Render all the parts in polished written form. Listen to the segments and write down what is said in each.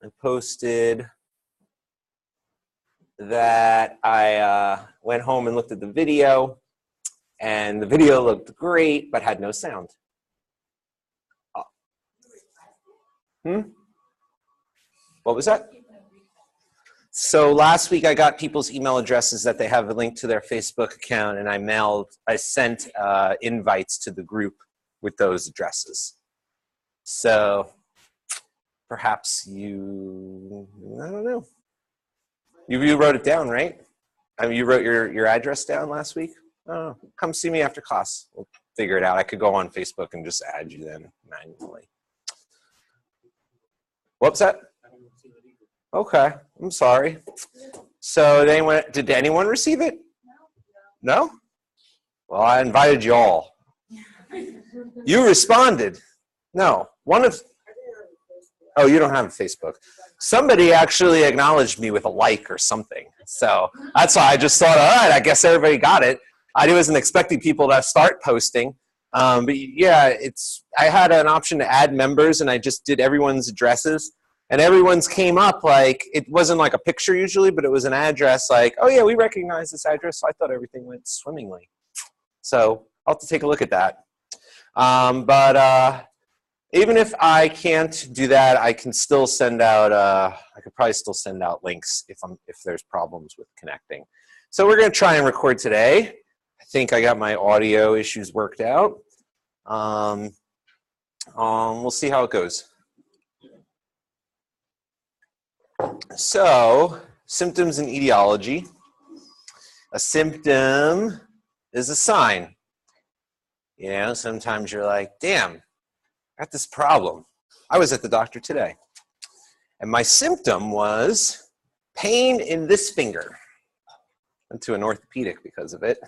I posted that I went home and looked at the video, and the video looked great, but had no sound. What was that? So last week I got people's email addresses that they have a link to their Facebook account, and I sent invites to the group with those addresses. So perhaps I don't know. You wrote it down, right? I mean, you wrote your address down last week? Oh, come see me after class. We'll figure it out. I could go on Facebook and just add you then manually. What's that? Okay, I'm sorry. So did anyone receive it? No? Well, I invited you all. You responded. No. Oh, you don't have Facebook. Somebody actually acknowledged me with a like or something. So that's why I just thought, all right, I guess everybody got it. I wasn't expecting people to start posting. But yeah, I had an option to add members, and I just did everyone's addresses. And everyone's came up like, it wasn't like a picture usually, but it was an address like, oh yeah, we recognize this address. So I thought everything went swimmingly. So I'll have to take a look at that. But even if I can't do that, I can still send out, I could probably still send out links if there's problems with connecting. So we're gonna try and record today. I think I got my audio issues worked out. We'll see how it goes. So, symptoms and etiology. A symptom is a sign. You know, sometimes you're like, damn, I got this problem. I was at the doctor today, and my symptom was pain in this finger. Went to an orthopedic because of it.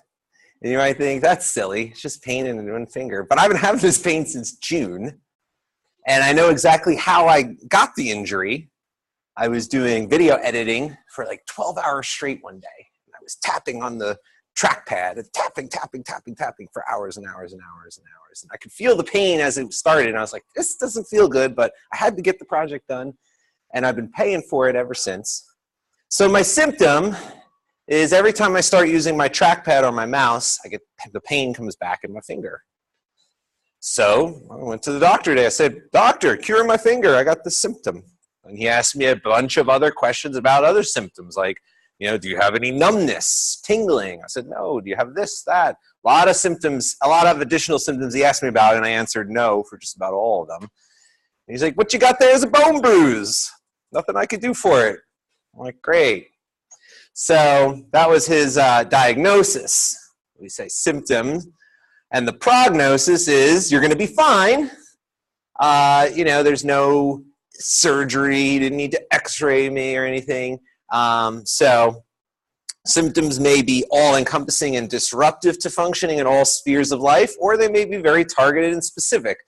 And you might think, that's silly. It's just pain in one finger. But I've been having this pain since June, and I know exactly how I got the injury. I was doing video editing for like 12 hours straight one day. And I was tapping on the trackpad, and tapping for hours and hours and hours and hours. And I could feel the pain as it started. And I was like, this doesn't feel good, but I had to get the project done. And I've been paying for it ever since. So my symptom is every time I start using my trackpad or my mouse, the pain comes back in my finger. So I went to the doctor today. I said, doctor, cure my finger. I got this symptom. And he asked me a bunch of other questions about other symptoms, like, you know, do you have any numbness, tingling? I said, no. Do you have this, that? A lot of symptoms, a lot of additional symptoms he asked me about, and I answered no for just about all of them. And he's like, what you got there is a bone bruise. Nothing I could do for it. I'm like, great. So that was his diagnosis. We say symptoms. And the prognosis is you're going to be fine. You know, there's no surgery, he didn't need to x-ray me or anything. So symptoms may be all-encompassing and disruptive to functioning in all spheres of life, or they may be very targeted and specific.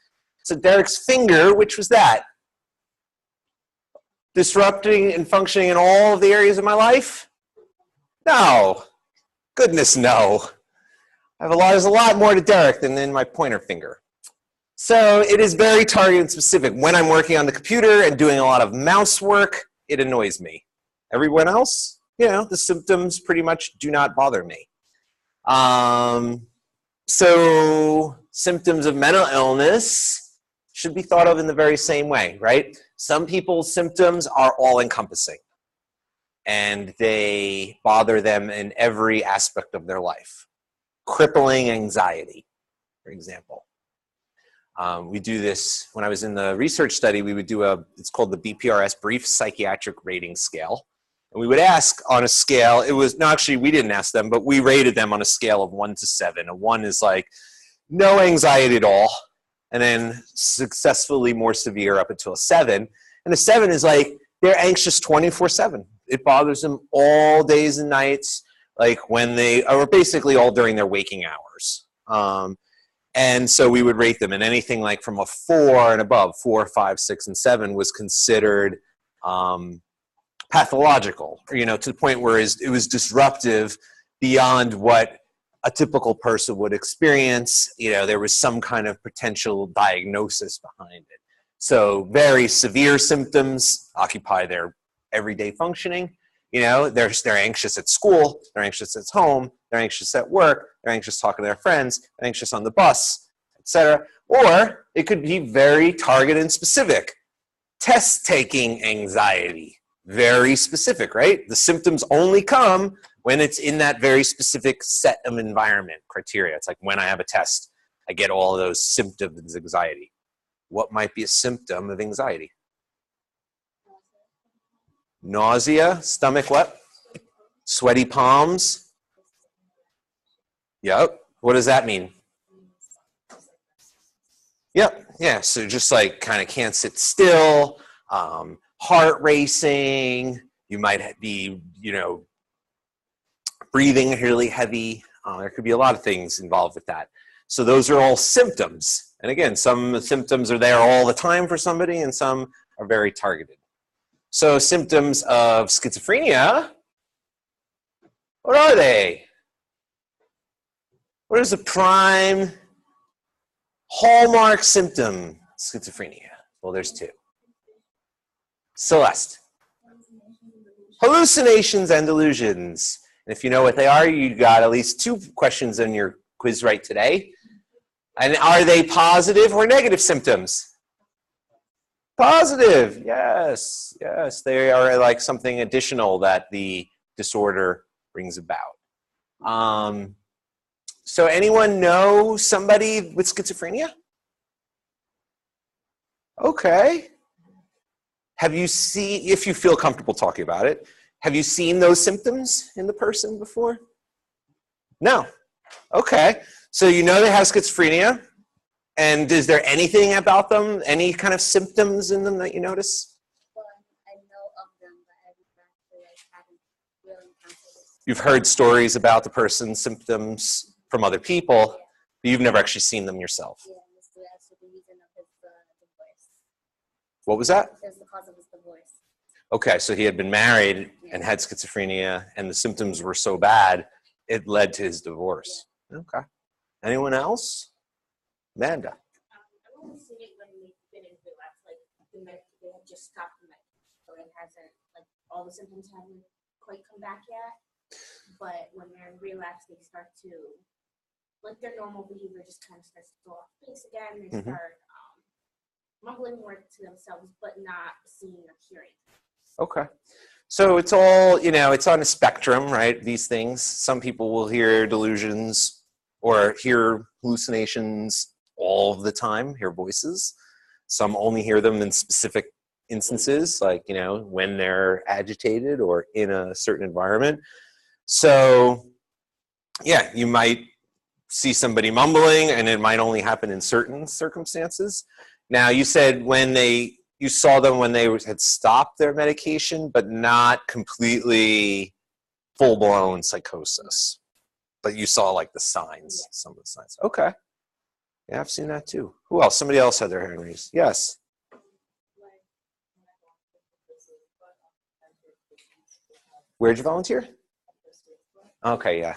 So Derek's finger, which was that? Disrupting and functioning in all of the areas of my life? No. Goodness, no. There's a lot more to Derek than in my pointer finger. So it is very targeted and specific. When I'm working on the computer and doing a lot of mouse work, it annoys me. Everyone else, you know, the symptoms pretty much do not bother me. So symptoms of mental illness should be thought of in the very same way, right? Some people's symptoms are all-encompassing, and they bother them in every aspect of their life. Crippling anxiety, for example. We do this, when I was in the research study, we would do it's called the BPRS, Brief Psychiatric Rating Scale. And we would ask on a scale, actually we didn't ask them, but we rated them on a scale of 1 to 7. A 1 is like no anxiety at all, and then successfully more severe up until a 7. And a 7 is like they're anxious 24/7. It bothers them all days and nights, like or basically all during their waking hours. And so we would rate them, and anything like from a 4 and above, 4, 5, 6, and 7 was considered pathological, to the point where it was disruptive beyond what a typical person would experience. There was some kind of potential diagnosis behind it. So very severe symptoms occupy their everyday functioning. You know, they're anxious at school, they're anxious at home, they're anxious at work, they're anxious talking to their friends, they're anxious on the bus, etc. Or it could be very targeted and specific. Test-taking anxiety, very specific, right? The symptoms only come when it's in that very specific set of environment criteria. It's like when I have a test, I get all of those symptoms of anxiety. What might be a symptom of anxiety? Nausea, stomach what? Sweaty palms. Yep. What does that mean? Yep. Yeah. So just like kind of can't sit still, heart racing. You might be, you know, breathing really heavy. There could be a lot of things involved with that. So those are all symptoms. And again, some symptoms are there all the time for somebody and some are very targeted. So symptoms of schizophrenia, what are they? What is the prime hallmark symptom of schizophrenia? Well, there's two. Celeste. Hallucinations and delusions. And if you know what they are, you got at least 2 questions in your quiz right today. And are they positive or negative symptoms? Positive, yes, yes. They are like something additional that the disorder brings about. So anyone know somebody with schizophrenia? Okay. Have you seen, if you feel comfortable talking about it, have you seen those symptoms in the person before? No. Okay. So you know they have schizophrenia. And is there anything about them, any kind of symptoms in them that you notice? Well, I know of them, but I haven't really encountered it. You've heard stories about the person's symptoms from other people, but you've never actually seen them yourself. Yeah, that's the reason of his divorce. What was that? That's the cause of his divorce. Okay, so he had been married and had schizophrenia, and the symptoms were so bad, it led to his divorce. Yeah. Okay. Anyone else? Amanda. I've only seen it when they've been in relapse, like they had just stopped the med, so it hasn't, like all the symptoms haven't quite come back yet. But when they're in relapse, they start to, like their normal behavior just kind of starts to go off base again. They start mumbling more to themselves, but not seeing or hearing. Okay. So it's all, you know, it's on a spectrum, right? These things. Some people will hear delusions or hear hallucinations all of the time, hear voices. Some only hear them in specific instances, like, you know, when they're agitated or in a certain environment. So, yeah, you might see somebody mumbling and it might only happen in certain circumstances. Now, you said when you saw them when they had stopped their medication, but not completely full-blown psychosis. But you saw like the signs, some of the signs. Okay. Yeah, I've seen that too. Who else? Somebody else had their hand raised. Yes. Where'd you volunteer? Okay, yeah.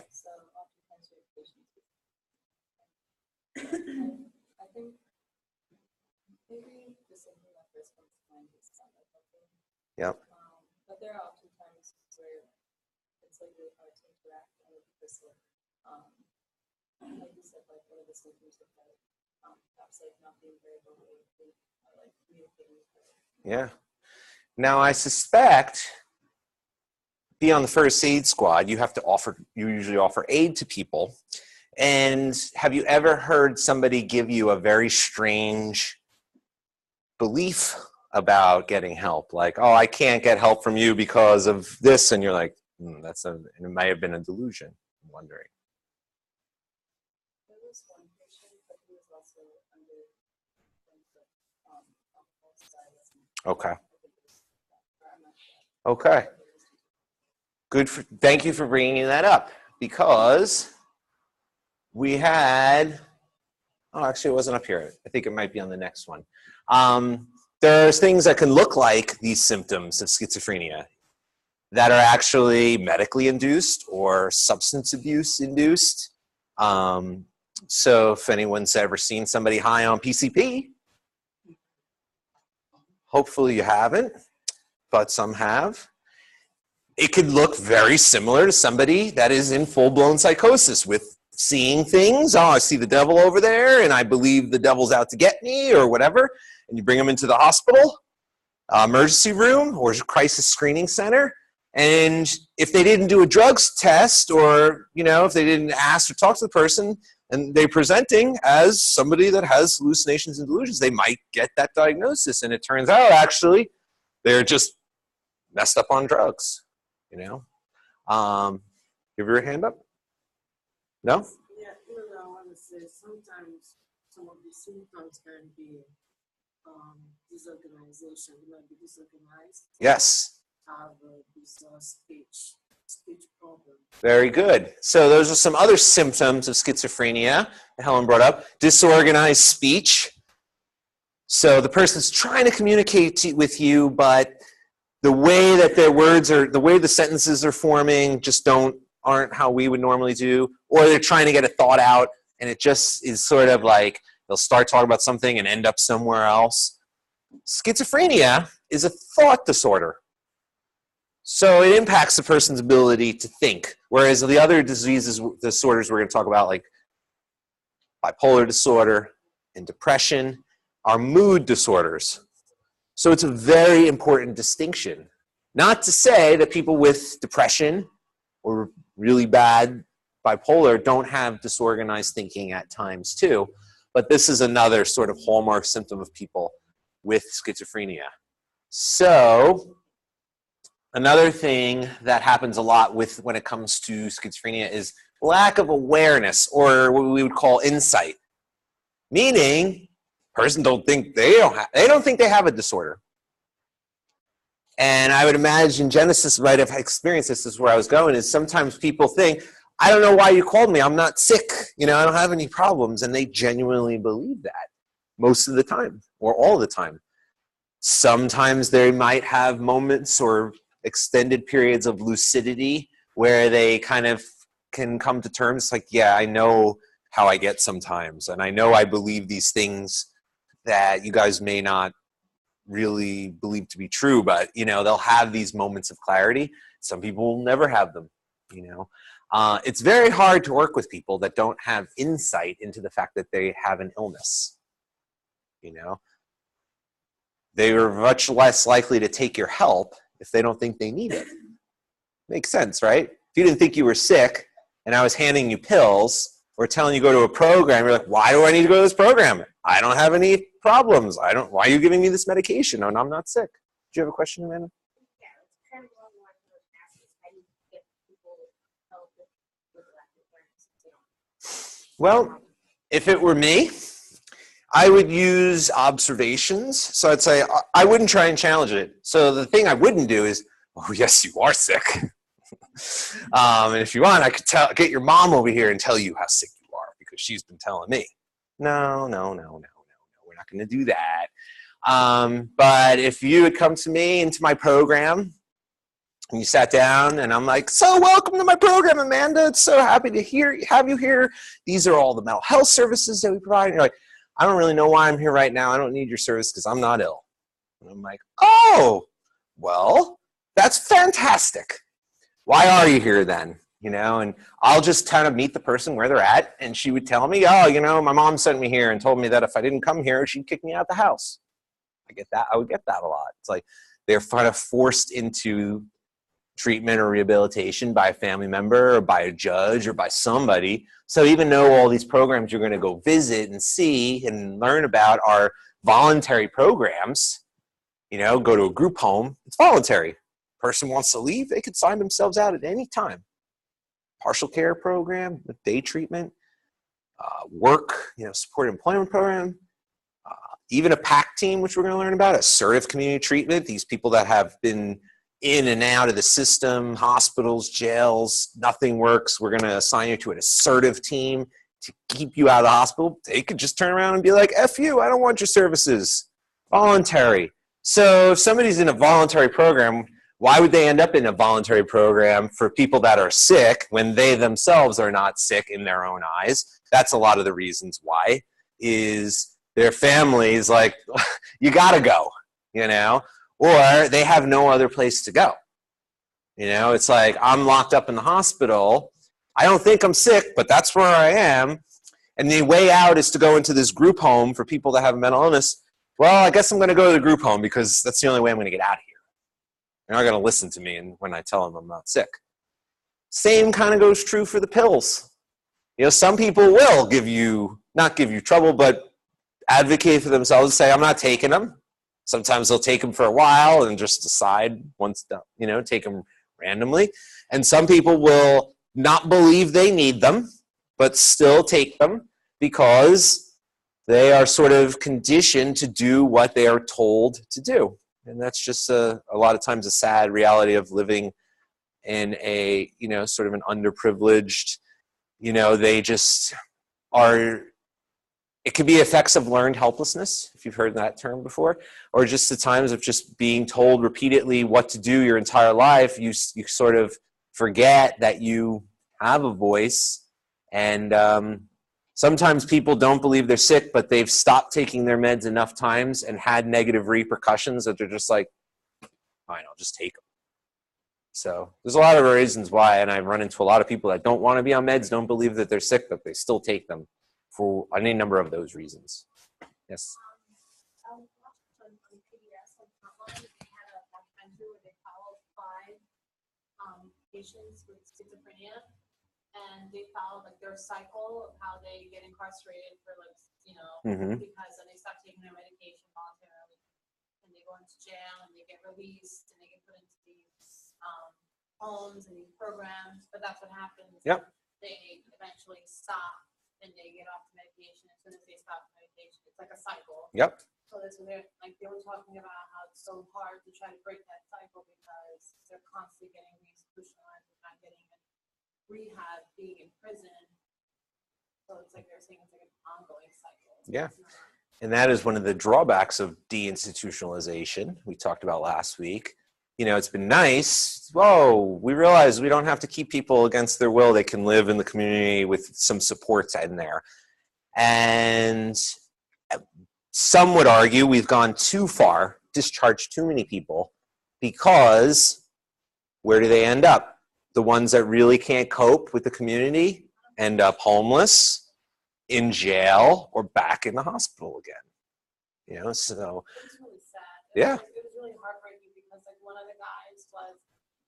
I think maybe the symptom that first comes to mind is stomach pumping. Yep. But there are often times where it's like really hard to interact with the person. Like you said, like one of the symptoms of like perhaps like not being very vocal or like communicating with her. Yeah. Now I suspect, be on the first aid squad, you usually offer aid to people. And have you ever heard somebody give you a very strange belief about getting help? Like, oh, I can't get help from you because of this. And you're like, and it might have been a delusion. I'm wondering. There was one patient, but he was also under alcohol style. Okay. Okay. Good. Thank you for bringing that up, because we had, oh, actually it wasn't up here. I think it might be on the next one. There's things that can look like these symptoms of schizophrenia that are actually medically induced or substance abuse induced. So if anyone's ever seen somebody high on PCP, Hopefully you haven't, but some have. It could look very similar to somebody that is in full-blown psychosis with seeing things. Oh, I see the devil over there, and I believe the devil's out to get me, or whatever. And you bring them into the hospital, emergency room, or crisis screening center. And if they didn't do a drugs test, or, you know, if they didn't ask or talk to the person, and they're presenting as somebody that has hallucinations and delusions, they might get that diagnosis. And it turns out, actually, they're just messed up on drugs, you know? Give your hand up? No? Yeah, I want to say sometimes some of the symptoms can be disorganization. You might be disorganized. Yes. Have this speech problem. Very good. So those are some other symptoms of schizophrenia that Helen brought up. Disorganized speech. So the person's trying to communicate with you, but the way that their words are, the way the sentences are forming just aren't how we would normally do, or they're trying to get a thought out, and it just is sort of like they'll start talking about something and end up somewhere else. Schizophrenia is a thought disorder. So it impacts the person's ability to think, whereas the other disorders we're going to talk about, like bipolar disorder and depression, are mood disorders. So it's a very important distinction. Not to say that people with depression or really bad bipolar don't have disorganized thinking at times too, but this is another sort of hallmark symptom of people with schizophrenia. So another thing that happens a lot when it comes to schizophrenia is lack of awareness, or what we would call insight. Meaning, person don't think they don't think they have a disorder. And I would imagine Genesis might have experienced this. Is where I was going. Is sometimes people think, I don't know why you called me. I'm not sick. You know, I don't have any problems, and they genuinely believe that most of the time, or all the time. Sometimes they might have moments or extended periods of lucidity where they kind of can come to terms like, yeah, I know how I get sometimes, and I know I believe these things that you guys may not really believe to be true, but, you know, they'll have these moments of clarity. Some people will never have them, you know. It's very hard to work with people that don't have insight into the fact that they have an illness, you know. They are much less likely to take your help if they don't think they need it. Makes sense, right? If you didn't think you were sick and I was handing you pills or telling you to go to a program, you're like, why do I need to go to this program? I don't have any problems. Why are you giving me this medication? No, I'm not sick. Do you have a question, Amanda? Yeah, it's kind of along the lines of asking how you get people help with lack of awareness. Well, if it were me, I would use observations. So I'd say, I wouldn't try and challenge it. So the thing I wouldn't do is, oh, yes, you are sick. And if you want, I could get your mom over here and tell you how sick you are because she's been telling me. No. We're not going to do that. But if you would come to me into my program and you sat down and I'm like, so welcome to my program, Amanda. It's so happy to have you here. These are all the mental health services that we provide. And you're like, I don't really know why I'm here right now. I don't need your service because I'm not ill. And I'm like, oh, well, that's fantastic. Why are you here then? You know, and I'll just kind of meet the person where they're at, and she would tell me, oh, you know, my mom sent me here and told me that if I didn't come here, she'd kick me out the house. I get that. I would get that a lot. It's like they're kind of forced into treatment or rehabilitation by a family member or by a judge or by somebody. So even though all these programs you're going to go visit and see and learn about are voluntary programs, you know, go to a group home, it's voluntary. Person wants to leave, they could sign themselves out at any time. Partial care program, day treatment, work, you know, supported employment program, even a PAC team, which we're going to learn about, assertive community treatment. These people that have been in and out of the system, hospitals, jails, nothing works. We're going to assign you to an assertive team to keep you out of the hospital. They could just turn around and be like, F you, I don't want your services. Voluntary. So if somebody's in a voluntary program, why would they end up in a voluntary program for people that are sick when they themselves are not sick in their own eyes? That's a lot of the reasons why, is their families like, you got to go. you know, or they have no other place to go. You know, it's like, I'm locked up in the hospital. I don't think I'm sick, but that's where I am. And the way out is to go into this group home for people that have mental illness. Well, I guess I'm going to go to the group home because that's the only way I'm going to get out of here. They're not going to listen to me when I tell them I'm not sick. Same kind of goes true for the pills. You know, some people will not give you trouble, but advocate for themselves and say, I'm not taking them. Sometimes they'll take them for a while and just decide once, you know, take them randomly. And some people will not believe they need them, but still take them because they are sort of conditioned to do what they are told to do. And that's just a lot of times a sad reality of living in a, you know, sort of an underprivileged, you know, they just are, it could be effects of learned helplessness, if you've heard that term before, or just the times of just being told repeatedly what to do your entire life. You sort of forget that you have a voice. And sometimes people don't believe they're sick, but they've stopped taking their meds enough times and had negative repercussions that they're just like, fine, I'll just take them. So there's a lot of reasons why, and I've run into a lot of people that don't want to be on meds, don't believe that they're sick, but they still take them for any number of those reasons. Yes? I was watching on PBS on Frontline, they had a documentary where they followed 5 patients with schizophrenia, and they followed like their cycle of how they get incarcerated for like, you know, because then they stop taking their medication voluntarily, and they go into jail, and they get released, and they get put into these homes and these programs, but that's what happens. Yep. They eventually stop, and they get off the medication. As soon as they stop the medication, it's like a cycle. Yep. So this was they were talking about how it's so hard to try to break that cycle because they're constantly getting re-institutionalized and not getting any rehab, being in prison. So it's like they're saying it's like an ongoing cycle. Yeah. And that is one of the drawbacks of deinstitutionalization we talked about last week. You know, it's been nice. Whoa, we realize we don't have to keep people against their will. They can live in the community with some supports in there. And some would argue we've gone too far, discharged too many people, because where do they end up? The ones that really can't cope with the community end up homeless, in jail, or back in the hospital again. You know, so. It's really sad. Yeah. It was really heartbreaking because like one of the guys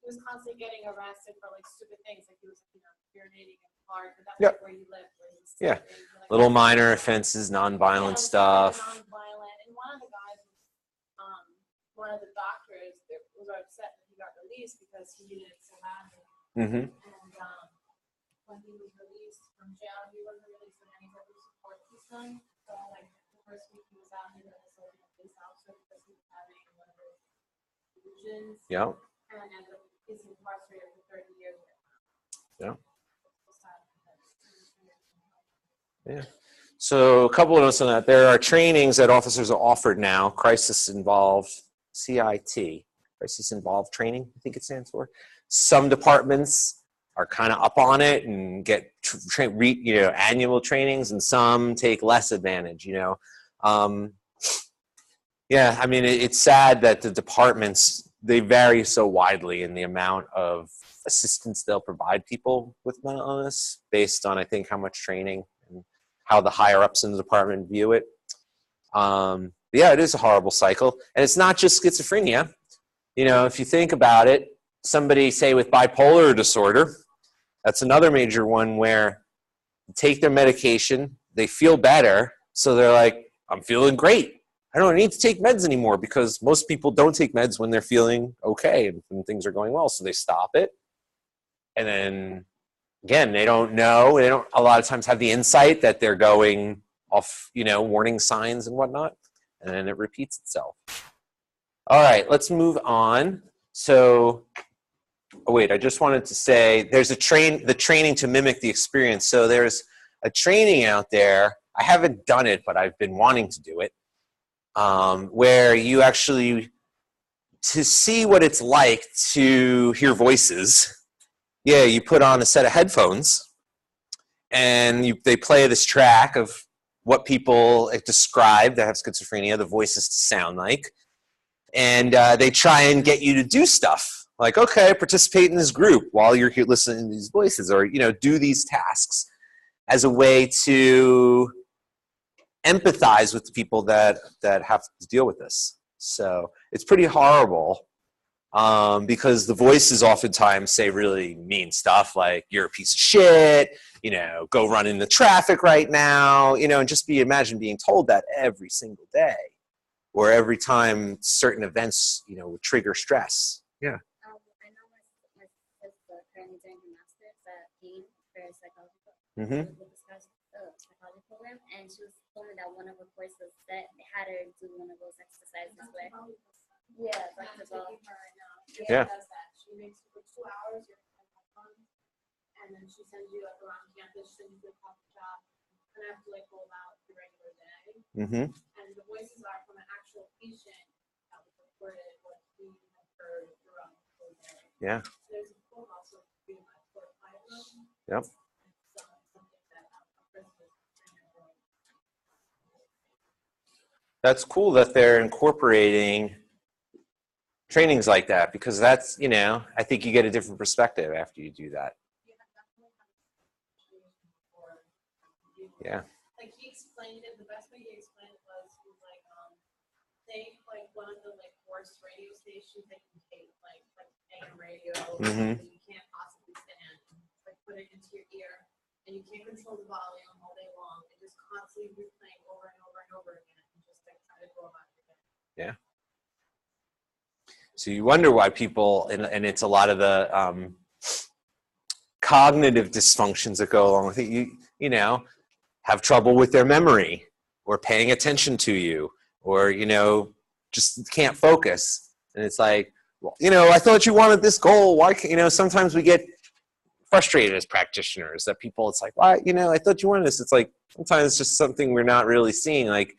he was constantly getting arrested for like stupid things, like he was, you know, urinating in the park, but that's like where he lived. Where he was Yeah. like, Little minor offenses, nonviolent stuff. Nonviolent. And one of the guys, one of the doctors was upset that he got released because he needed it so badly. Mm-hmm. And when he was released from jail, he wasn't released from any other support system. So like the first week he was out, he was like a police officer because he was having one of those delusions. Yeah. And ended up he's incarcerated for 30 years. Yeah. Yeah. So a couple of notes on that. There are trainings that officers are offered now, crisis-involved, CIT, crisis-involved training, I think it stands for. Some departments are kind of up on it and get annual trainings, and some take less advantage, Yeah, I mean, it's sad that the departments, they vary so widely in the amount of assistance they'll provide people with mental illness based on, I think, how much training and how the higher-ups in the department view it. Yeah, it is a horrible cycle. And it's not just schizophrenia. You know, if you think about it, somebody, say, with bipolar disorder, that's another major one where they take their medication, they feel better, so they're like, I'm feeling great. I don't need to take meds anymore, because most people don't take meds when they're feeling okay and when things are going well, so they stop it. And then, again, they don't know. They don't a lot of times have the insight that they're going off, warning signs and whatnot, and then it repeats itself. All right, let's move on. So, I just wanted to say there's the training to mimic the experience. So there's a training out there. I haven't done it, but I've been wanting to do it, where you actually, to see what it's like to hear voices, you put on a set of headphones, and they play this track of what people describe that have schizophrenia, the voices to sound like. And they try and get you to do stuff like, okay, participate in this group while you're here listening to these voices, or, you know, do these tasks as a way to empathize with the people that have to deal with this. So it's pretty horrible because the voices oftentimes say really mean stuff like, you're a piece of shit, you know, go run in the traffic right now, you know, and just imagine being told that every single day or every time certain events, you know, would trigger stress. Yeah. I know my sister currently doing her master's at Dean for psychology. Mm-hmm. We discussed the psychology program, and she was told me that one of her courses that had her do one of those exercises where, yeah, like the ball. Yeah. Does that. She makes you for 2 hours, you're fun, and then she sends you like around campus, sends you to a coffee shop, and I have to like go about the regular day. Mm-hmm. And the voices are from an actual patient that was recorded what we have heard throughout the whole day. Yeah. There's a phone also being my 4 or 5 room. Yep. Something that a person is training. That's cool that they're incorporating trainings like that, because that's, you know, I think you get a different perspective after you do that. Yeah. Like he explained it, the best way he explained it was like, take like one of the like worst radio stations that you take, like AM radio, Mm-hmm. that you can't possibly stand, like put it into your ear, and you can't control the volume all day long, and just constantly replaying over and over and over again, and just like try to go about your day. Yeah. So you wonder why people, and it's a lot of the cognitive dysfunctions that go along with it, you know, have trouble with their memory or paying attention to you, or, you know, just can't focus. And it's like, well, you know, I thought you wanted this goal. Why can't, you know, sometimes we get frustrated as practitioners that people, it's like, why, you know, I thought you wanted this. It's like, sometimes it's just something we're not really seeing. Like,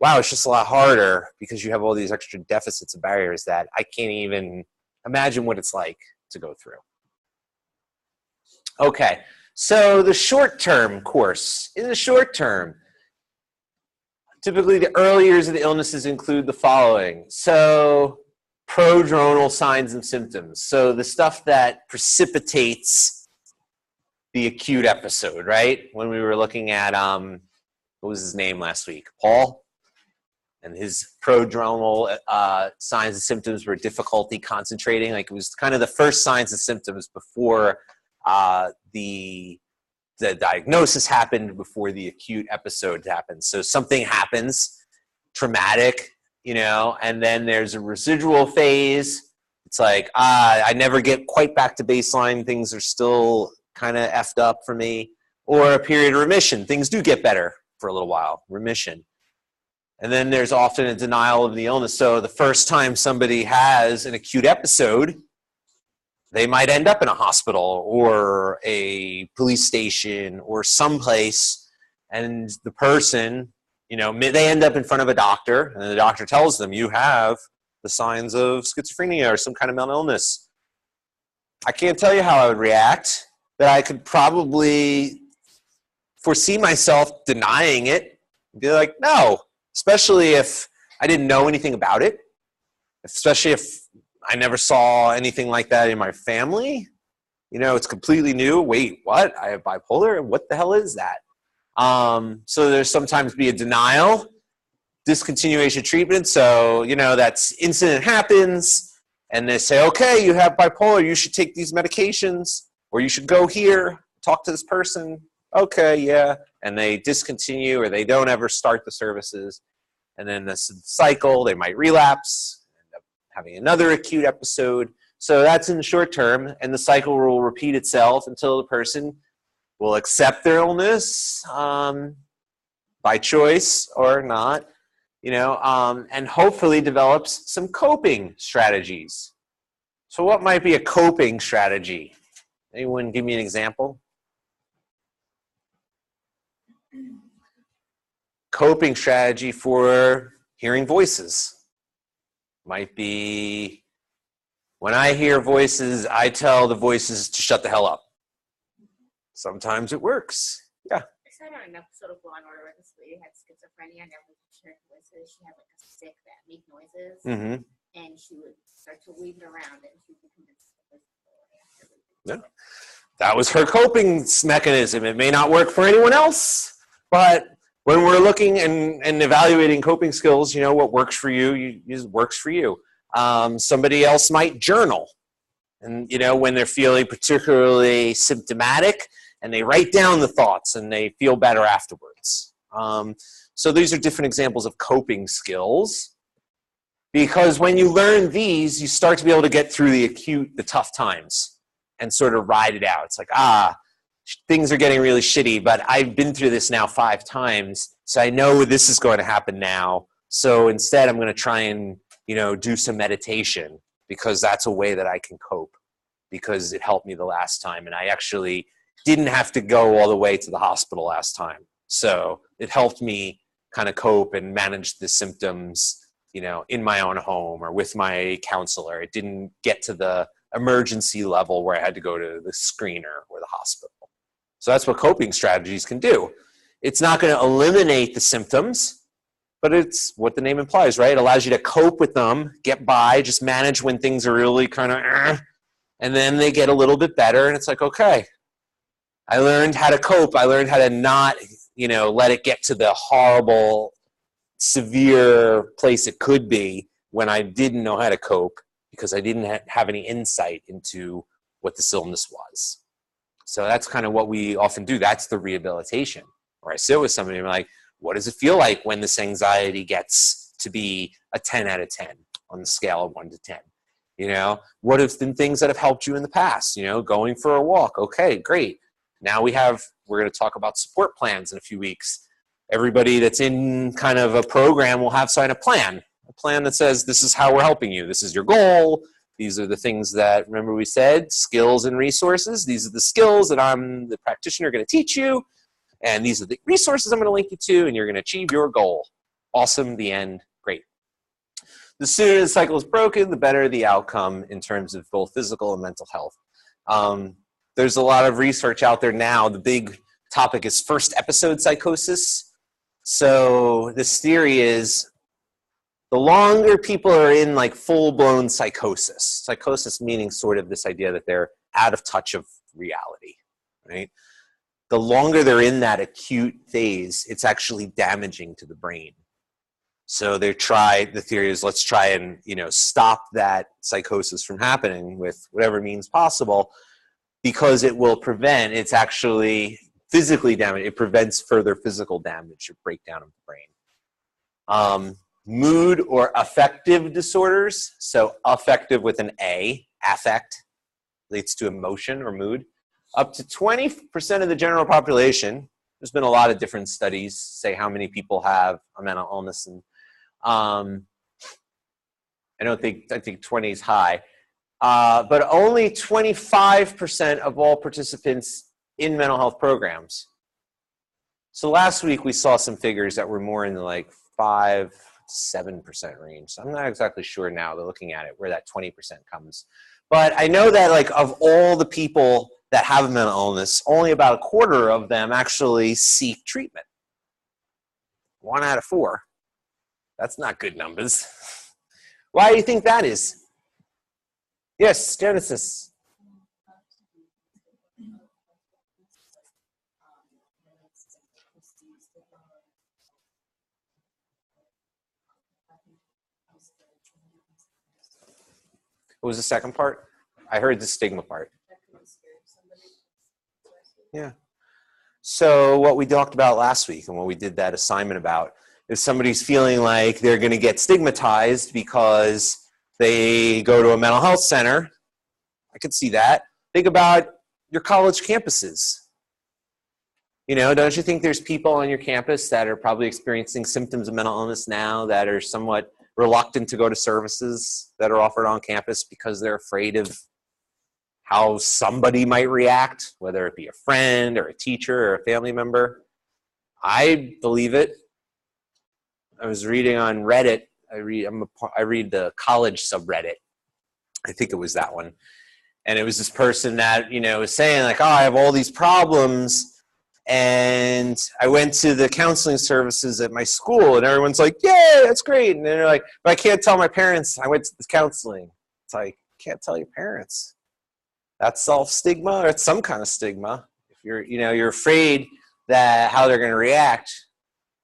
wow, it's just a lot harder because you have all these extra deficits and barriers that I can't even imagine what it's like to go through. Okay, so the short-term course. In the short term, typically the early years of the illnesses include the following. So prodromal signs and symptoms. So the stuff that precipitates the acute episode, right? When we were looking at, what was his name last week? Paul? And his prodromal signs and symptoms were difficulty concentrating. Like it was kind of the first signs and symptoms before the diagnosis happened, before the acute episode happened. So something happens, traumatic, you know, and then there's a residual phase. It's like, I never get quite back to baseline. Things are still kind of effed up for me. Or a period of remission. Things do get better for a little while, remission. And then there's often a denial of the illness. So the first time somebody has an acute episode, they might end up in a hospital or a police station or someplace, and the person, you know, they end up in front of a doctor, and the doctor tells them, you have the signs of schizophrenia or some kind of mental illness. I can't tell you how I would react, but I could probably foresee myself denying it and be like, no. Especially if I didn't know anything about it, especially if I never saw anything like that in my family. You know, it's completely new. Wait, what? I have bipolar? What the hell is that? So there's sometimes be a denial, discontinuation treatment. So, you know, that incident happens, and they say, okay, you have bipolar. You should take these medications, or you should go here, talk to this person. Okay, yeah. And they discontinue, or they don't ever start the services. And then the cycle, they might relapse, end up having another acute episode. So that's in the short term, and the cycle will repeat itself until the person will accept their illness by choice or not, you know, and hopefully develops some coping strategies. So what might be a coping strategy? Anyone give me an example? Coping strategy for hearing voices might be, when I hear voices, I tell the voices to shut the hell up. Sometimes it works. Yeah. I saw on an episode of Law and Order where this lady had schizophrenia and everyone heard voices. She had like a stick that made noises. Mm-hmm. and she would start to wave it around, and she would convince the person. Yeah. That was her coping mechanism. It may not work for anyone else, but when we're looking and evaluating coping skills, what works for you works for you. Somebody else might journal. And, when they're feeling particularly symptomatic, and they write down the thoughts and they feel better afterwards. So these are different examples of coping skills, because when you learn these, you start to be able to get through the tough times and sort of ride it out. It's like, things are getting really shitty, but I've been through this now 5 times, so I know this is going to happen now. So instead, I'm going to try and, do some meditation, because that's a way that I can cope, because it helped me the last time. And I actually didn't have to go all the way to the hospital last time. So it helped me kind of cope and manage the symptoms, in my own home or with my counselor. It didn't get to the emergency level where I had to go to the screener or the hospital. So that's what coping strategies can do. It's not going to eliminate the symptoms, but it's what the name implies, right? It allows you to cope with them, get by, just manage when things are really kind of, and then they get a little bit better, and it's like, okay, I learned how to cope. I learned how to not, let it get to the horrible, severe place it could be when I didn't know how to cope, because I didn't have any insight into what this illness was. So that's kind of what we often do. That's the rehabilitation, where I sit with somebody and I'm like, what does it feel like when this anxiety gets to be a 10 out of 10 on the scale of 1 to 10? What have been things that have helped you in the past? Going for a walk. Okay, great. Now we're going to talk about support plans in a few weeks. Everybody that's in kind of a program will have signed a plan that says, this is how we're helping you. This is your goal. These are the things that, remember we said, skills and resources. These are the skills that I'm the practitioner going to teach you. And these are the resources I'm going to link you to, and you're going to achieve your goal. Awesome, the end, great. The sooner the cycle is broken, the better the outcome in terms of both physical and mental health. There's a lot of research out there now. The big topic is first episode psychosis. So this theory is, the longer people are in like full-blown psychosis meaning sort of this idea that they're out of touch of reality, right? The longer they're in that acute phase, it's actually damaging to the brain. So the theory is, let's try and, stop that psychosis from happening with whatever means possible, because it will prevent, it's actually physically damage. It prevents further physical damage or breakdown of the brain. Mood or affective disorders. So affective with an A, affect, leads to emotion or mood. Up to 20% of the general population, there's been a lot of different studies say how many people have a mental illness. And I think 20 is high. But only 25% of all participants in mental health programs. So last week we saw some figures that were more in the 5-7% range. So I'm not exactly sure now, they're looking at it, where that 20% comes. But I know that of all the people that have a mental illness, only about a quarter of them actually seek treatment. 1 out of 4. That's not good numbers. Why do you think that is? Yes, Genesis. What was the second part? I heard the stigma part. Yeah. So what we talked about last week and what we did that assignment about is somebody's feeling like they're going to get stigmatized because they go to a mental health center. I could see that. Think about your college campuses. Don't you think there's people on your campus that are probably experiencing symptoms of mental illness now that are somewhat reluctant to go to services that are offered on campus because they're afraid of how somebody might react, whether it be a friend or a teacher or a family member? I believe it. I was reading on Reddit. I read the college subreddit. I think it was that one. And it was this person that, was saying I have all these problems And I went to the counseling services at my school, and everyone's like, "Yeah, that's great." And they're like, "But I can't tell my parents I went to this counseling." It's like, can't tell your parents. That's self-stigma, or it's some kind of stigma. If you're afraid that how they're going to react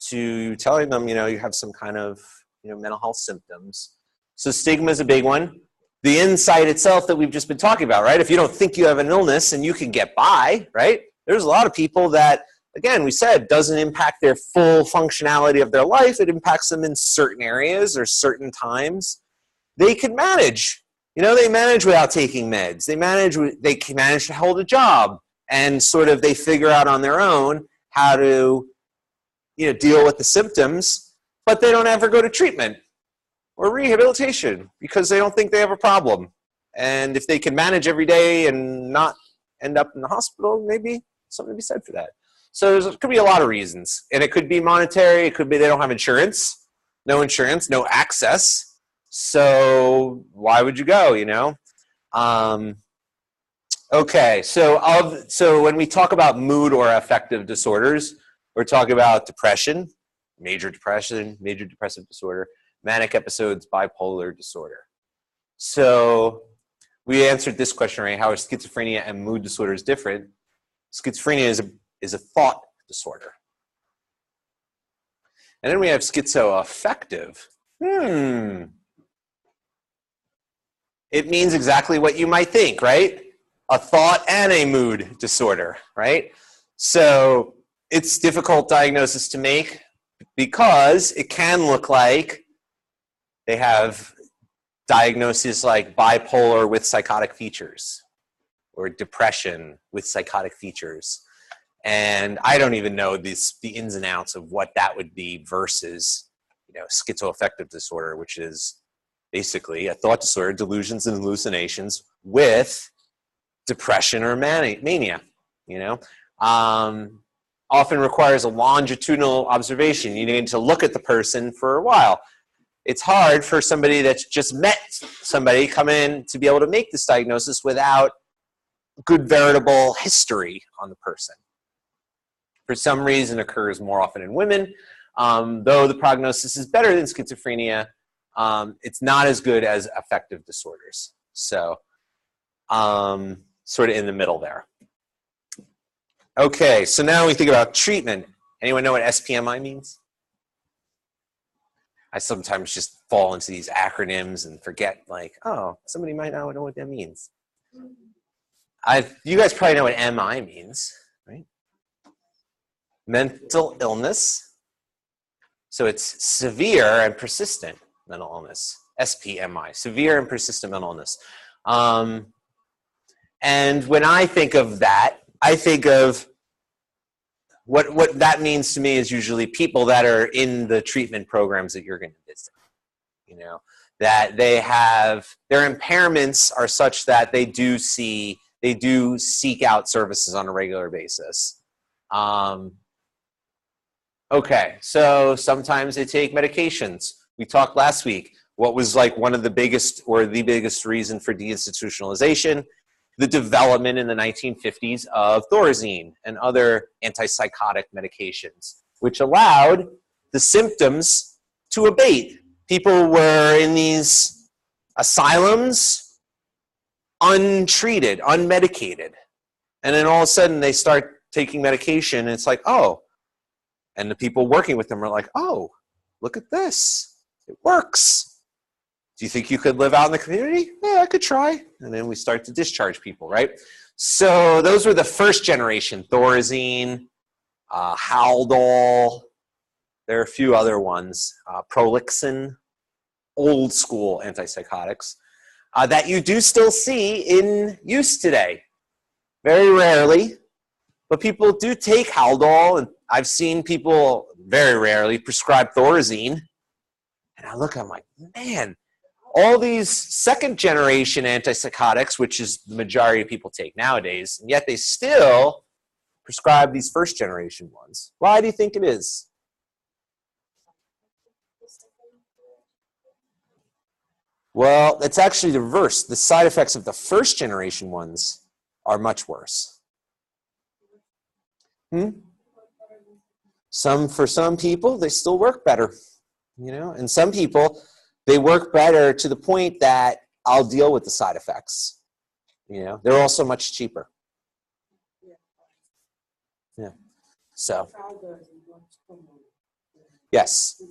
to telling them, you have some kind of, mental health symptoms. So stigma is a big one. The insight itself that we've just been talking about, right? If you don't think you have an illness and you can get by, right? There's a lot of people that, again, we said, doesn't impact their full functionality of their life. It impacts them in certain areas or certain times. They can manage. They manage without taking meds. They can manage to hold a job, and sort of they figure out on their own how to, deal with the symptoms, but they don't ever go to treatment or rehabilitation because they don't think they have a problem. And if they can manage every day and not end up in the hospital, maybe something to be said for that. So there could be a lot of reasons. And it could be monetary. It could be they don't have insurance, no access. So why would you go, Okay, so when we talk about mood or affective disorders, we're talking about depression, major depressive disorder, manic episodes, bipolar disorder. So we answered this question, right? How are schizophrenia and mood disorders different? Schizophrenia is a thought disorder. And then we have schizoaffective. It means exactly what you might think, right? A thought and a mood disorder, right? So it's difficult diagnosis to make because it can look like they have diagnoses like bipolar with psychotic features or depression with psychotic features. And I don't even know the ins and outs of what that would be versus, schizoaffective disorder, which is basically a thought disorder, delusions and hallucinations with depression or mania, often requires a longitudinal observation. You need to look at the person for a while. It's hard for somebody that's just met somebody come in to be able to make this diagnosis without good veritable history on the person. For some reason, it occurs more often in women. Though the prognosis is better than schizophrenia, it's not as good as affective disorders. So sort of in the middle there. Okay, so now we think about treatment. Anyone know what SPMI means? I sometimes just fall into these acronyms and forget, somebody might not know what that means. You guys probably know what MI means, right? Mental illness. So it's severe and persistent mental illness. SPMI, severe and persistent mental illness. And when I think of that, I think of what that means to me is usually people that are in the treatment programs that you're going to visit. That their impairments are such that they do seek out services on a regular basis. Okay, so sometimes they take medications. We talked last week. What was one of the biggest or the biggest reason for deinstitutionalization? The development in the 1950s of Thorazine and other antipsychotic medications, which allowed the symptoms to abate. People were in these asylums untreated, unmedicated. And then all of a sudden they start taking medication and it's like, oh. And the people working with them are like, oh, look at this. It works. Do you think you could live out in the community? Yeah, I could try. And then we start to discharge people, right? So those were the first generation. Thorazine, Haldol. There are a few other ones. Prolixin, old school antipsychotics that you do still see in use today. Very rarely, but people do take Haldol, and I've seen people very rarely prescribe Thorazine. And I look, I'm like, man, all these second generation antipsychotics, which is the majority of people take nowadays, and yet they still prescribe these first generation ones. Why do you think it is? Well, it's actually the reverse. The side effects of the first generation ones are much worse. For some people, they still work better, you know, and some people, they work better to the point that I'll deal with the side effects. You know, they're also much cheaper. Yeah. So, yes,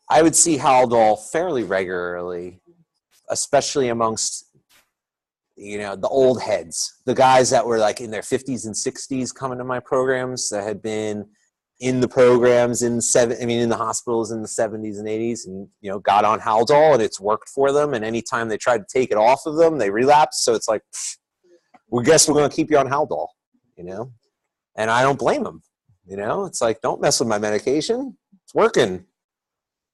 I would see Haldol fairly regularly, especially amongst, you know, the old heads, the guys that were like in their 50s and 60s coming to my programs, that had been in the programs in the hospitals in the 70s and 80s, and, you know, got on Haldol and it's worked for them. And anytime they tried to take it off of them, they relapsed. So it's like, well, guess we're going to keep you on Haldol, you know? And I don't blame them, you know? It's like, don't mess with my medication. It's working.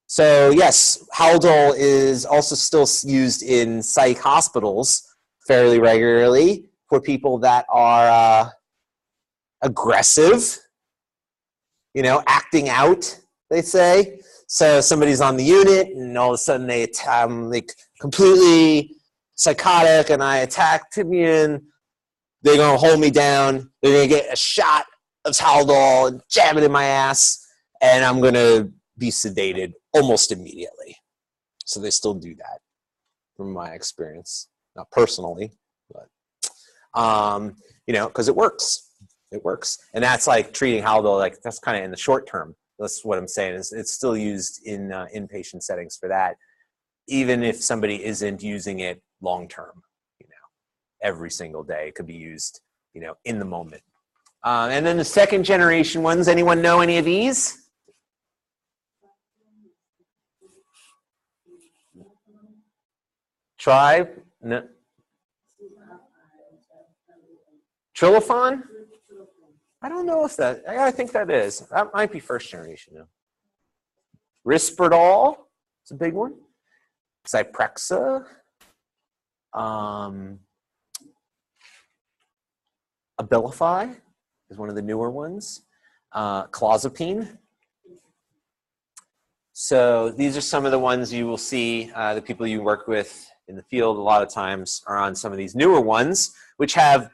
So yes, Haldol is also still used in psych hospitals fairly regularly for people that are aggressive, you know, acting out, they say. So somebody's on the unit and all of a sudden they like completely psychotic and I attack Timian. They're going to hold me down. They're going to get a shot of Haldol and jam it in my ass, and I'm going to be sedated almost immediately. So they still do that from my experience. Not personally, but, you know, because it works. It works. And that's like treating Haldol, like that's kind of in the short term. That's what I'm saying. Is it's still used in inpatient settings for that, even if somebody isn't using it long term. You know, every single day it could be used, you know, in the moment. And then the second generation ones. Anyone know any of these? Tribe? No. Trilofon? I don't know if that, I think that is. That might be first generation though. Risperdal, it's a big one. Zyprexa. Abilify is one of the newer ones. Clozapine. So these are some of the ones you will see, the people you work with in the field a lot of times are on some of these newer ones, which have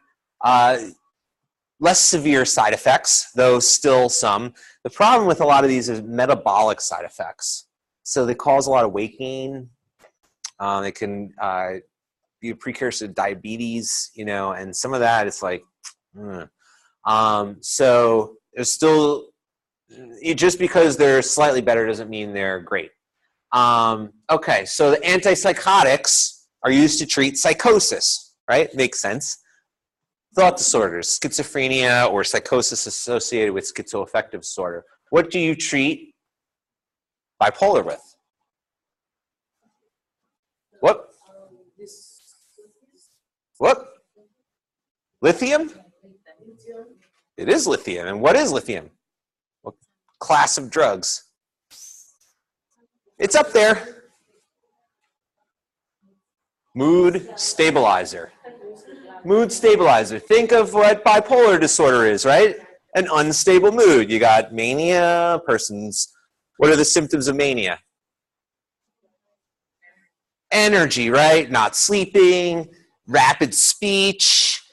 less severe side effects, though still some. The problem with a lot of these is metabolic side effects. So they cause a lot of weight gain. They can be a precursor to diabetes, you know, and some of that is like, so it's still, just because they're slightly better doesn't mean they're great. Okay, so the antipsychotics are used to treat psychosis, right? Makes sense. Thought disorders, schizophrenia, or psychosis associated with schizoaffective disorder. What do you treat bipolar with? What? What? Lithium? It is lithium. And what is lithium? What class of drugs? It's up there. Mood stabilizer. Mood stabilizer. Think of what bipolar disorder is, right? An unstable mood. You got mania, persons. What are the symptoms of mania? Energy, right? Not sleeping, rapid speech,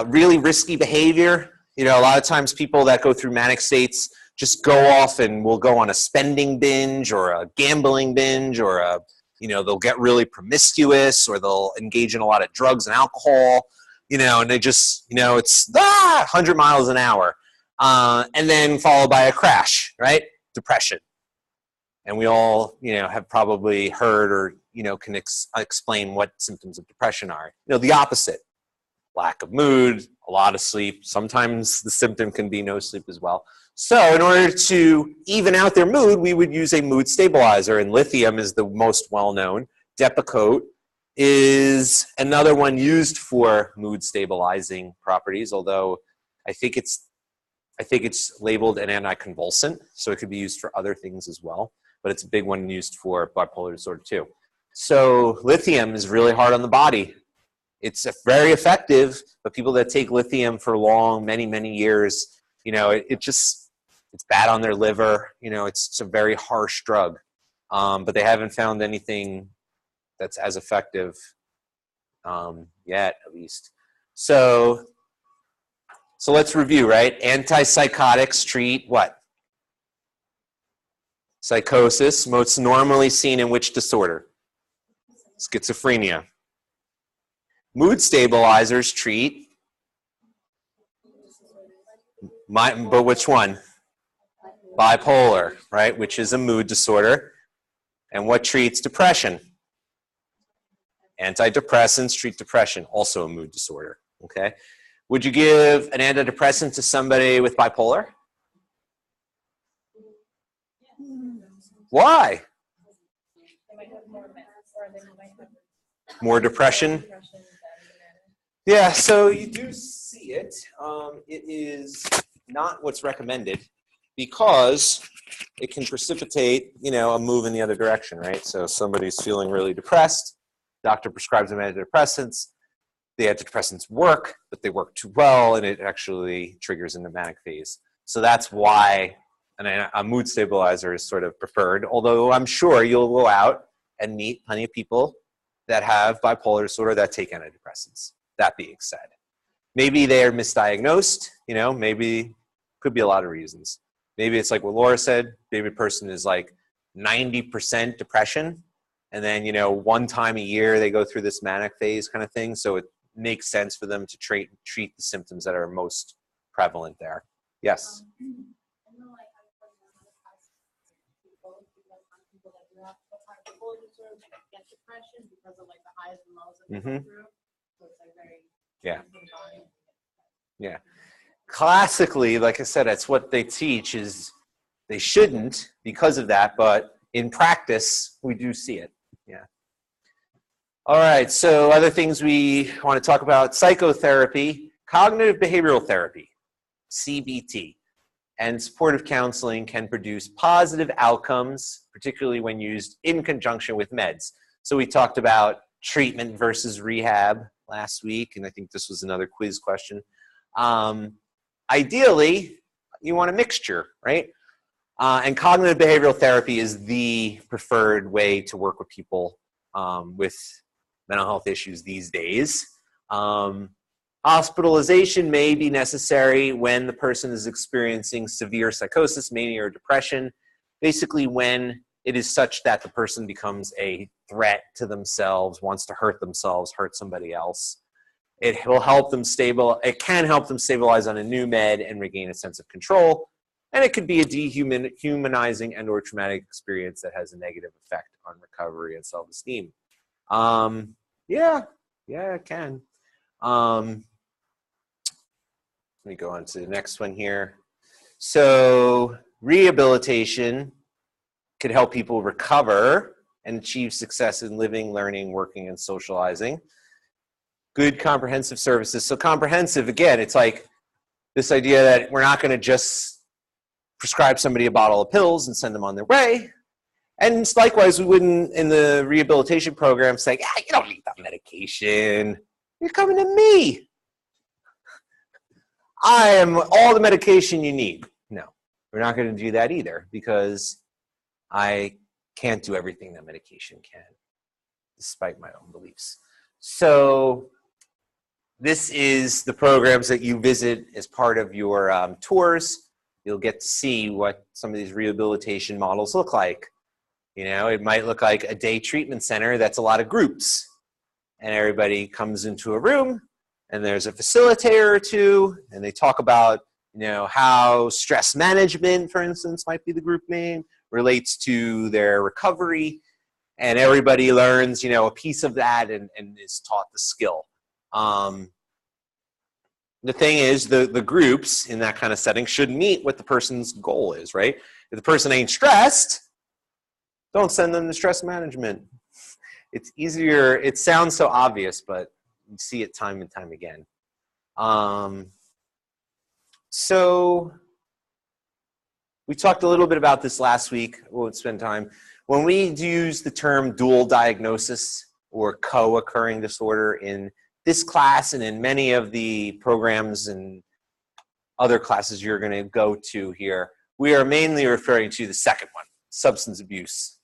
really risky behavior. You know, a lot of times people that go through manic states just go off and will go on a spending binge or a gambling binge, or a, you know, they'll get really promiscuous, or they'll engage in a lot of drugs and alcohol, you know, and they just, you know, it's 100 miles an hour. And then followed by a crash, right? Depression. And we all, you know, have probably heard or, you know, can explain what symptoms of depression are. You know, the opposite. Lack of mood, a lot of sleep. Sometimes the symptom can be no sleep as well. So in order to even out their mood, we would use a mood stabilizer, and lithium is the most well-known. Depakote is another one used for mood stabilizing properties, although I think it's labeled an anticonvulsant, so it could be used for other things as well, but it's a big one used for bipolar disorder too. So lithium is really hard on the body. It's very effective, but people that take lithium for long, many years, you know, it's bad on their liver. You know, it's a very harsh drug, but they haven't found anything that's as effective yet, at least. So let's review, right? Antipsychotics treat what? Psychosis, most normally seen in which disorder? Schizophrenia. Mood stabilizers treat, but which one? Bipolar, right, which is a mood disorder. And what treats depression? Antidepressants treat depression, also a mood disorder, okay? Would you give an antidepressant to somebody with bipolar? Why? More depression? Yeah, so you do see it. It is not what's recommended because it can precipitate, a move in the other direction, right? So somebody's feeling really depressed, doctor prescribes them antidepressants, the antidepressants work, but they work too well, and it actually triggers in the manic phase. So that's why a mood stabilizer is sort of preferred, although I'm sure you'll go out and meet plenty of people that have bipolar disorder that take antidepressants. That being said, maybe they're misdiagnosed, maybe could be a lot of reasons. Maybe it's like what Laura said, maybe a person is like 90% depression, and then, one time a year they go through this manic phase kind of thing, so it makes sense for them to treat the symptoms that are most prevalent there. Yes? Get depression because of like the highs and lows that they go through. So it's like very Yeah. Classically, like I said, that's what they teach is they shouldn't because of that, but in practice, we do see it. Yeah. All right, so other things we want to talk about, psychotherapy, cognitive behavioral therapy, CBT, and supportive counseling can produce positive outcomes, particularly when used in conjunction with meds. So we talked about treatment versus rehab last week, and I think this was another quiz question. Ideally, you want a mixture, right? And cognitive behavioral therapy is the preferred way to work with people with mental health issues these days. Hospitalization may be necessary when the person is experiencing severe psychosis, mania, or depression, basically when it is such that the person becomes a threat to themselves, wants to hurt themselves, hurt somebody else. It can help them stabilize on a new med and regain a sense of control. And it could be a dehumanizing and or traumatic experience that has a negative effect on recovery and self-esteem. Yeah, it can. Let me go on to the next one here. So rehabilitation could help people recover and achieve success in living, learning, working, and socializing. Good comprehensive services. So comprehensive, again, it's like this idea that we're not going to just prescribe somebody a bottle of pills and send them on their way. And likewise, we wouldn't, in the rehabilitation program, say, you don't need that medication. You're coming to me. I am all the medication you need. No, we're not going to do that either because I can't do everything that medication can, despite my own beliefs. So this is the programs that you visit as part of your tours. You'll get to see what some of these rehabilitation models look like. It might look like a day treatment center that's a lot of groups. And everybody comes into a room, and there's a facilitator or two, and they talk about, how stress management, for instance, might be the group name, relates to their recovery. And everybody learns, a piece of that and is taught the skill. The thing is, the groups in that kind of setting should meet what the person's goal is, right? If the person ain't stressed, don't send them to stress management. It's easier. It sounds so obvious, but you see it time and time again. So we talked a little bit about this last week. We won't spend time. When we use the term dual diagnosis or co-occurring disorder in this class and in many of the programs and other classes you're going to go to here, we are mainly referring to the second one, substance abuse.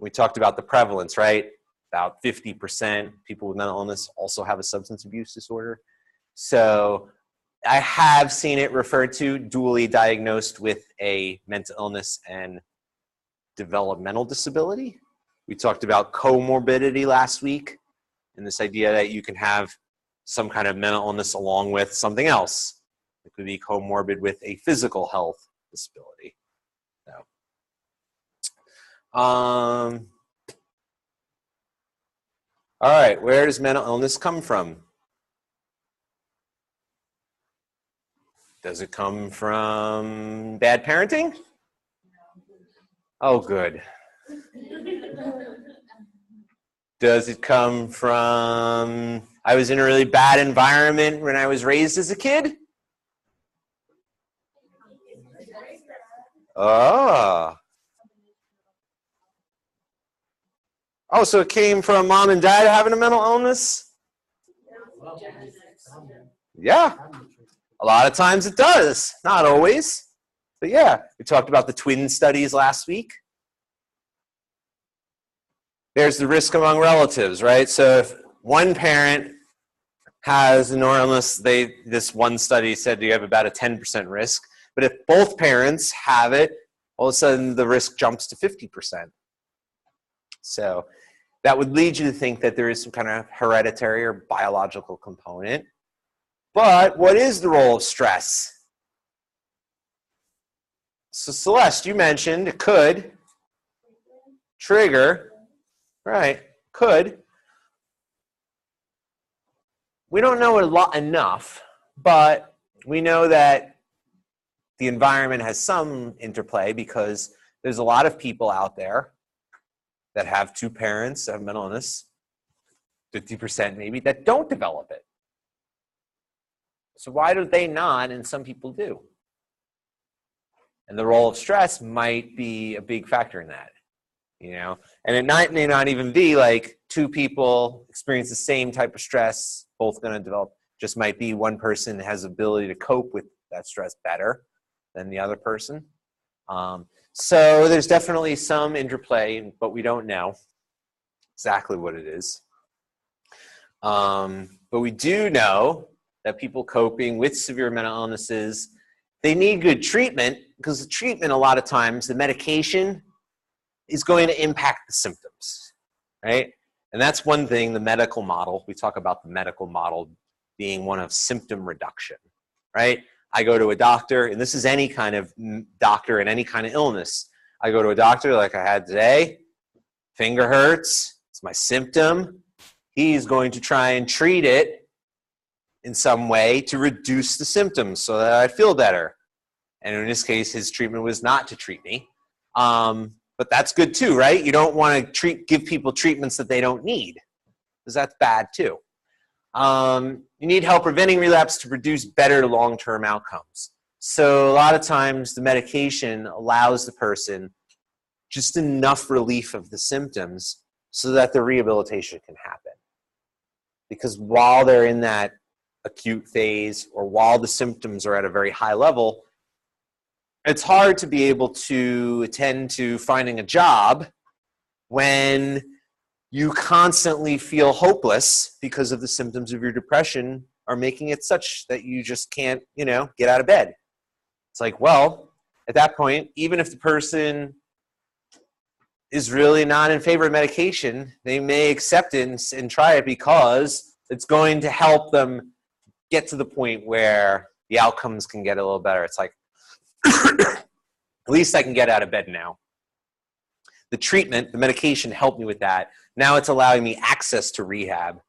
We talked about the prevalence, right? About 50% people with mental illness also have a substance abuse disorder. So I have seen it referred to dually diagnosed with a mental illness and developmental disability. We talked about comorbidity last week, and this idea that you can have some kind of mental illness along with something else. It could be comorbid with a physical health disability. So, all right, where does mental illness come from? Does it come from bad parenting? Oh, good. Does it come from, I was in a really bad environment when I was raised as a kid? Oh. Oh, so it came from mom and dad having a mental illness? Yeah. A lot of times it does. Not always. But yeah, we talked about the twin studies last week. There's the risk among relatives, right? So if one parent has an illness, this one study said you have about a 10% risk. But if both parents have it, all of a sudden the risk jumps to 50%. So that would lead you to think that there is some kind of hereditary or biological component. But what is the role of stress? So Celeste, you mentioned it could trigger, right, could. We don't know enough, but we know that the environment has some interplay because there's a lot of people out there that have two parents that have mental illness, 50% maybe, that don't develop it. So why do they not and some people do? And the role of stress might be a big factor in that, you know? And it may not even be like two people experience the same type of stress, both going to develop. Just might be one person has ability to cope with that stress better than the other person. So there's definitely some interplay, but we don't know exactly what it is. But we do know that people coping with severe mental illnesses, they need good treatment because the treatment, a lot of times, the medication is going to impact the symptoms, right? And that's one thing, the medical model. We talk about the medical model being one of symptom reduction, right? I go to a doctor, and this is any kind of doctor and any kind of illness. I go to a doctor like I had today, finger hurts, it's my symptom. He's going to try and treat it in some way to reduce the symptoms so that I feel better. And in this case, his treatment was not to treat me. But that's good too, right? You don't want to give people treatments that they don't need, because that's bad too. You need help preventing relapse to produce better long-term outcomes. So a lot of times the medication allows the person just enough relief of the symptoms so that the rehabilitation can happen. Because while they're in that acute phase or while the symptoms are at a very high level, it's hard to be able to attend to finding a job when you constantly feel hopeless because of the symptoms of your depression are making it such that you just can't, get out of bed. It's like, well, at that point, even if the person is really not in favor of medication, they may accept it and try it because it's going to help them get to the point where the outcomes can get a little better. It's like, at least I can get out of bed now. The treatment, the medication helped me with that. Now it's allowing me access to rehab,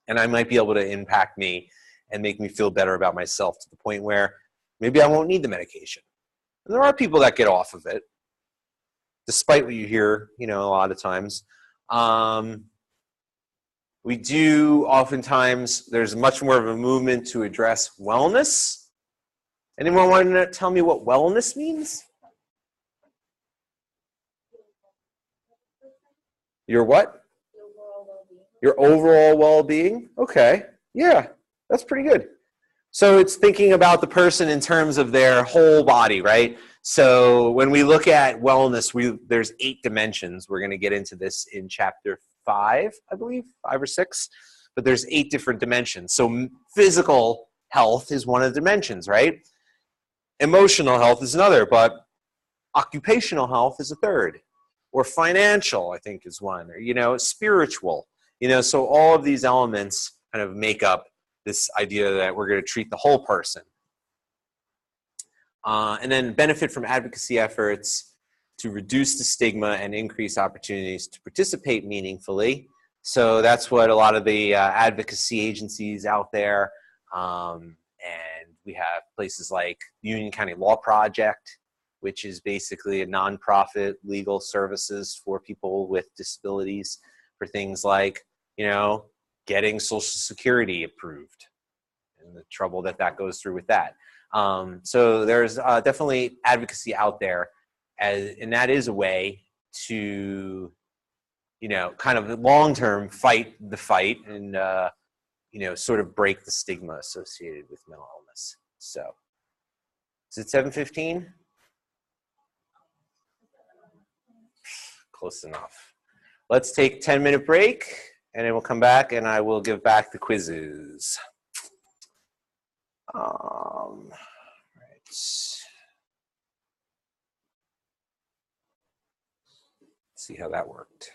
and I might be able to impact me and make me feel better about myself to the point where maybe I won't need the medication. And there are people that get off of it, despite what you hear, a lot of times. We do oftentimes, there's much more of a movement to address wellness. Anyone want to tell me what wellness means? Your what? Your overall well-being? Okay. Yeah, that's pretty good. So it's thinking about the person in terms of their whole body, right? So when we look at wellness, there's 8 dimensions. We're going to get into this in chapter 5, I believe, 5 or 6. But there's 8 different dimensions. So physical health is one of the dimensions, right? Emotional health is another, but Occupational health is a third. Or financial, I think, is one. Or, you know, spiritual. You know, so all of these elements kind of make up this idea that we're going to treat the whole person. And then benefit from advocacy efforts to reduce the stigma and increase opportunities to participate meaningfully. So that's what a lot of the advocacy agencies out there, and we have places like Union County Law Project, which is basically a nonprofit legal services for people with disabilities for things like, you know, getting Social Security approved and the trouble that that goes through with that. So there's definitely advocacy out there, and that is a way to, you know, kind of long-term fight the fight and, you know, sort of break the stigma associated with mental illness. So, is it 7:15? Close enough. Let's take a 10-minute break, and then we'll come back, and I will give back the quizzes. Right. See how that worked.